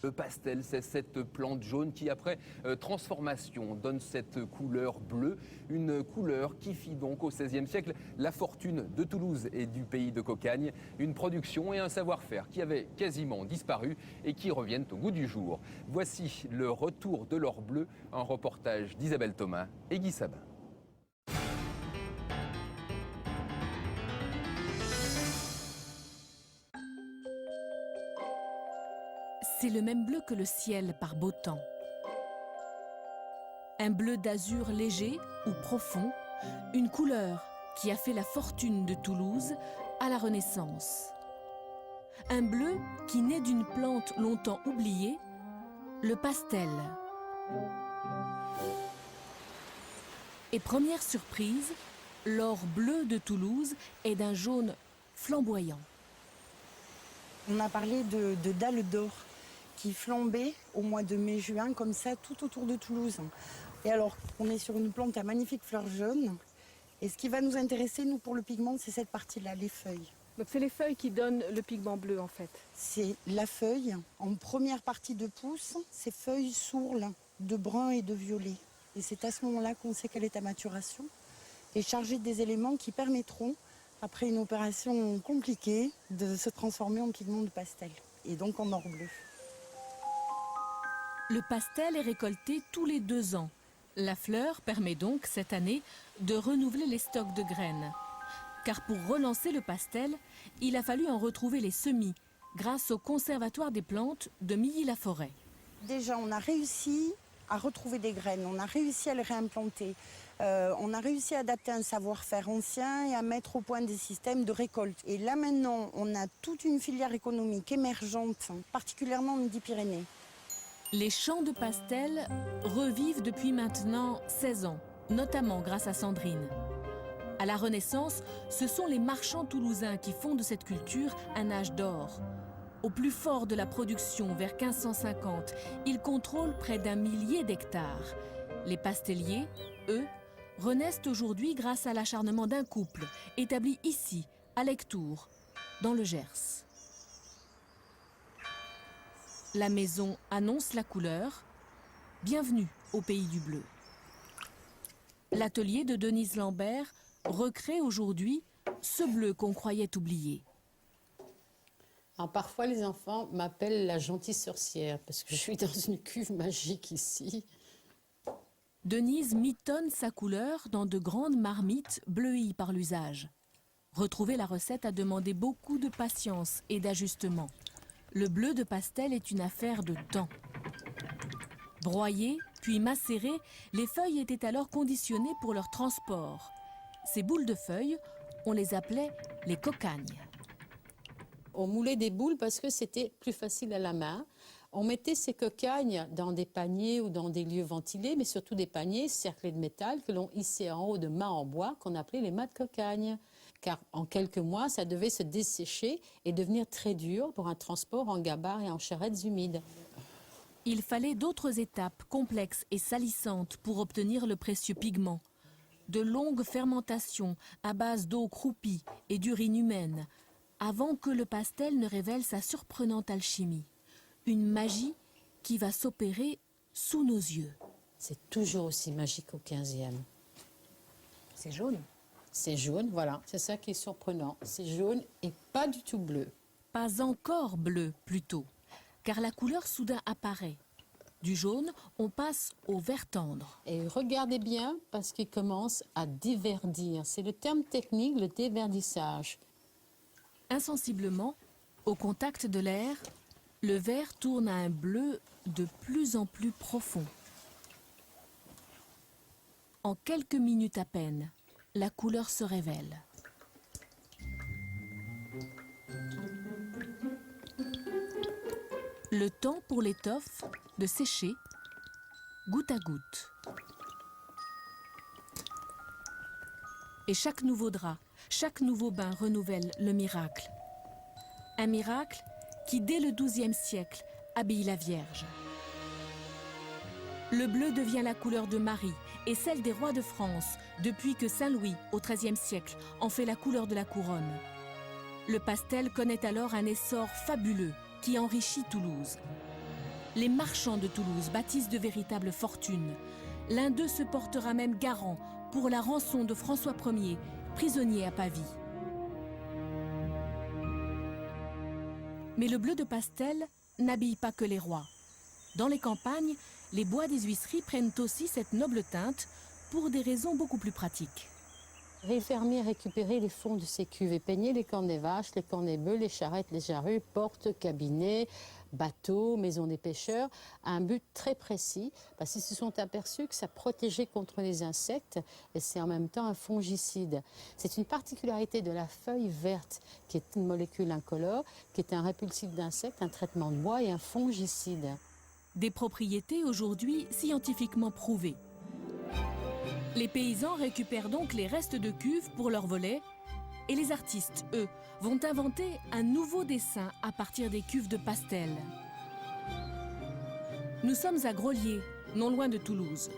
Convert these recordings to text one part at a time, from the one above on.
Le pastel, c'est cette plante jaune qui, après transformation, donne cette couleur bleue, une couleur qui fit donc au XVIe siècle la fortune de Toulouse et du pays de Cocagne, une production et un savoir-faire qui avaient quasiment disparu et qui reviennent au goût du jour. Voici le retour de l'or bleu, un reportage d'Isabelle Thomas et Guy Sabin. C'est le même bleu que le ciel par beau temps. Un bleu d'azur léger ou profond, une couleur qui a fait la fortune de Toulouse à la Renaissance. Un bleu qui naît d'une plante longtemps oubliée, le pastel. Et première surprise, l'or bleu de Toulouse est d'un jaune flamboyant. On a parlé de dalles d'or qui flambaient au mois de mai-juin, comme ça, tout autour de Toulouse. Et alors, on est sur une plante à magnifiques fleurs jaunes. Et ce qui va nous intéresser, nous, pour le pigment, c'est cette partie-là, les feuilles. Donc c'est les feuilles qui donnent le pigment bleu, en fait. C'est la feuille, en première partie de pouce, ces feuilles sourles de brun et de violet. Et c'est à ce moment-là qu'on sait quelle est à maturation. Et chargée des éléments qui permettront, après une opération compliquée, de se transformer en pigment de pastel. Et donc en or bleu. Le pastel est récolté tous les 2 ans. La fleur permet donc, cette année, de renouveler les stocks de graines. Car pour relancer le pastel, il a fallu en retrouver les semis, grâce au Conservatoire des plantes de Milly-la-Forêt. Déjà, on a réussi à retrouver des graines, on a réussi à les réimplanter. On a réussi à adapter un savoir-faire ancien et à mettre au point des systèmes de récolte. Et là maintenant, on a toute une filière économique émergente, particulièrement en Midi-Pyrénées. Les champs de pastel revivent depuis maintenant 16 ans, notamment grâce à Sandrine. À la Renaissance, ce sont les marchands toulousains qui font de cette culture un âge d'or. Au plus fort de la production, vers 1550, ils contrôlent près d'1 millier d'hectares. Les pastelliers, eux, renaissent aujourd'hui grâce à l'acharnement d'un couple, établi ici, à Lectoure, dans le Gers. La maison annonce la couleur. Bienvenue au pays du bleu. L'atelier de Denise Lambert recrée aujourd'hui ce bleu qu'on croyait oublié. Alors, parfois, les enfants m'appellent la gentille sorcière parce que je suis dans une cuve magique ici. Denise mitonne sa couleur dans de grandes marmites bleuies par l'usage. Retrouver la recette a demandé beaucoup de patience et d'ajustement. Le bleu de pastel est une affaire de temps. Broyées, puis macérées, les feuilles étaient alors conditionnées pour leur transport. Ces boules de feuilles, on les appelait les cocagnes. On moulait des boules parce que c'était plus facile à la main. On mettait ces cocagnes dans des paniers ou dans des lieux ventilés, mais surtout des paniers cerclés de métal que l'on hissait en haut de mâts en bois qu'on appelait les mâts de cocagne. Car en quelques mois, ça devait se dessécher et devenir très dur pour un transport en gabarres et en charrettes humides. Il fallait d'autres étapes complexes et salissantes pour obtenir le précieux pigment. De longues fermentations à base d'eau croupie et d'urine humaine, avant que le pastel ne révèle sa surprenante alchimie. Une magie qui va s'opérer sous nos yeux. C'est toujours aussi magique au 15e. C'est jaune. C'est jaune, voilà, c'est ça qui est surprenant. C'est jaune et pas du tout bleu. Pas encore bleu, plutôt, car la couleur soudain apparaît. Du jaune, on passe au vert tendre. Et regardez bien parce qu'il commence à déverdir. C'est le terme technique, le déverdissage. Insensiblement, au contact de l'air, le vert tourne à un bleu de plus en plus profond. En quelques minutes à peine, la couleur se révèle. Le temps pour l'étoffe de sécher, goutte à goutte. Et chaque nouveau drap, chaque nouveau bain renouvelle le miracle. Un miracle qui, dès le XIIe siècle, habille la Vierge. Le bleu devient la couleur de Marie et celle des rois de France, depuis que Saint-Louis, au XIIIe siècle, en fait la couleur de la couronne. Le pastel connaît alors un essor fabuleux qui enrichit Toulouse. les marchands de Toulouse bâtissent de véritables fortunes. L'un d'eux se portera même garant pour la rançon de François Ier, prisonnier à Pavie. Mais le bleu de pastel n'habille pas que les rois. Dans les campagnes, les bois des huisseries prennent aussi cette noble teinte pour des raisons beaucoup plus pratiques. Les fermiers récupéraient les fonds de ces cuves et peignaient les cornes des vaches, les cornes des bœufs, les charrettes, les charrues, portes, cabinets, bateaux, maisons des pêcheurs, à un but très précis, parce qu'ils se sont aperçus que ça protégeait contre les insectes et c'est en même temps un fongicide. C'est une particularité de la feuille verte, qui est une molécule incolore, qui est un répulsif d'insectes, un traitement de bois et un fongicide. Des propriétés aujourd'hui scientifiquement prouvées. Les paysans récupèrent donc les restes de cuves pour leurs volets et les artistes, eux, vont inventer un nouveau dessin à partir des cuves de pastel. Nous sommes à Grolier, non loin de Toulouse.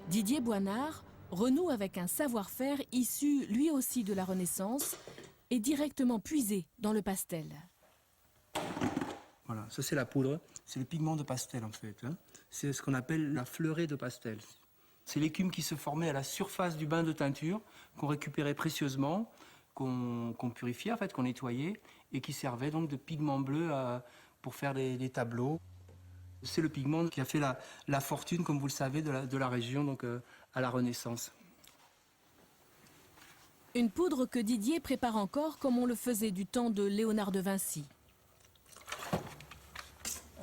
Didier Boinard renoue avec un savoir-faire issu lui aussi de la Renaissance et directement puisé dans le pastel. Voilà, ça c'est la poudre, c'est le pigment de pastel en fait. Hein. C'est ce qu'on appelle la fleurée de pastel. C'est l'écume qui se formait à la surface du bain de teinture, qu'on récupérait précieusement, qu'on purifiait en fait, qu'on nettoyait, et qui servait donc de pigment bleu pour faire les tableaux. C'est le pigment qui a fait la fortune, comme vous le savez, de la région donc, à la Renaissance. Une poudre que Didier prépare encore comme on le faisait du temps de Léonard de Vinci.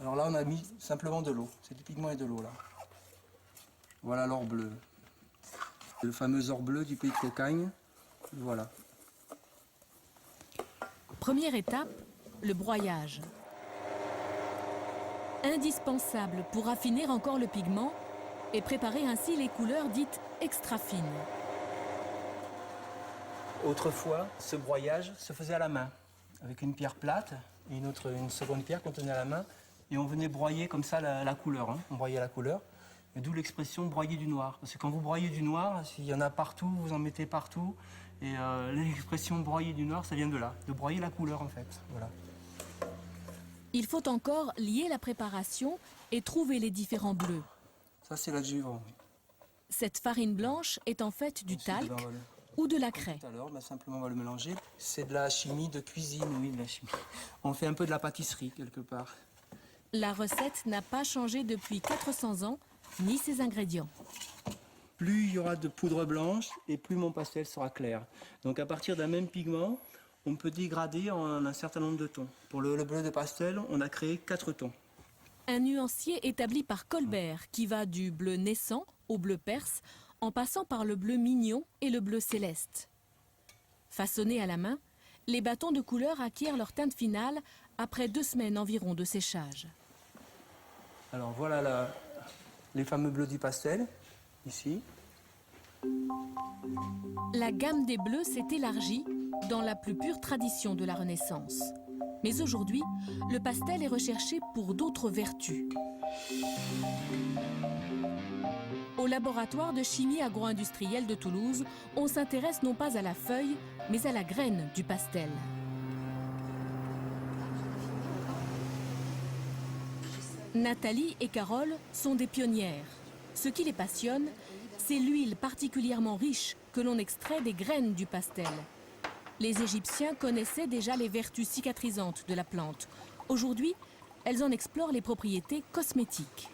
Alors là, on a mis simplement de l'eau. C'est du pigment et de l'eau, là. Voilà l'or bleu. Le fameux or bleu du pays de Cocagne. Voilà. Première étape, le broyage. Indispensable pour affiner encore le pigment et préparer ainsi les couleurs dites extra fines. Autrefois, ce broyage se faisait à la main, avec une pierre plate et une seconde pierre qu'on tenait à la main. Et on venait broyer comme ça la couleur. Hein. On broyait la couleur. Et d'où l'expression broyer du noir. Parce que quand vous broyez du noir, s'il y en a partout, vous en mettez partout. Et l'expression broyer du noir, ça vient de là. De broyer la couleur en fait. Voilà. Il faut encore lier la préparation et trouver les différents bleus. Ça c'est l'adjuvant. Cette farine blanche est en fait du talc ou de la craie. Tout à l'heure, simplement on va le mélanger. C'est de la chimie de cuisine, oui, de la chimie. On fait un peu de la pâtisserie quelque part. La recette n'a pas changé depuis 400 ans, ni ses ingrédients. Plus il y aura de poudre blanche et plus mon pastel sera clair. Donc à partir d'un même pigment, on peut dégrader en un certain nombre de tons. Pour le bleu de pastel, on a créé 4 tons. Un nuancier établi par Colbert qui va du bleu naissant au bleu perse, en passant par le bleu mignon et le bleu céleste. Façonnés à la main, les bâtons de couleur acquièrent leur teinte finale après 2 semaines environ de séchage. Alors voilà les fameux bleus du pastel, ici. La gamme des bleus s'est élargie dans la plus pure tradition de la Renaissance. Mais aujourd'hui, le pastel est recherché pour d'autres vertus. Au laboratoire de chimie agro-industrielle de Toulouse, on s'intéresse non pas à la feuille, mais à la graine du pastel. Nathalie et Carole sont des pionnières. Ce qui les passionne, c'est l'huile particulièrement riche que l'on extrait des graines du pastel. Les Égyptiens connaissaient déjà les vertus cicatrisantes de la plante. Aujourd'hui, elles en explorent les propriétés cosmétiques.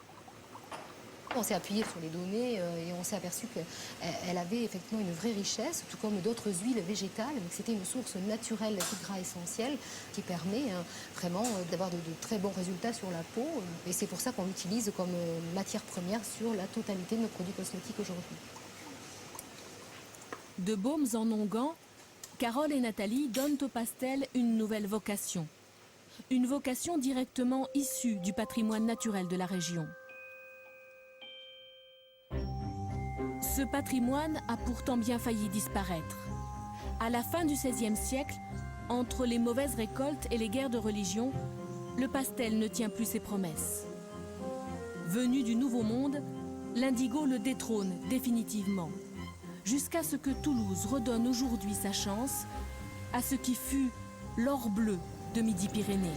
On s'est appuyé sur les données et on s'est aperçu qu'elle avait effectivement une vraie richesse, tout comme d'autres huiles végétales, mais que c'était une source naturelle d'acide gras essentiel qui permet vraiment d'avoir de très bons résultats sur la peau. Et c'est pour ça qu'on l'utilise comme matière première sur la totalité de nos produits cosmétiques aujourd'hui. De baumes en onguent, Carole et Nathalie donnent au pastel une nouvelle vocation. Une vocation directement issue du patrimoine naturel de la région. Ce patrimoine a pourtant bien failli disparaître. À la fin du XVIe siècle, entre les mauvaises récoltes et les guerres de religion, le pastel ne tient plus ses promesses. Venu du Nouveau Monde, l'indigo le détrône définitivement, jusqu'à ce que Toulouse redonne aujourd'hui sa chance à ce qui fut l'or bleu de Midi-Pyrénées.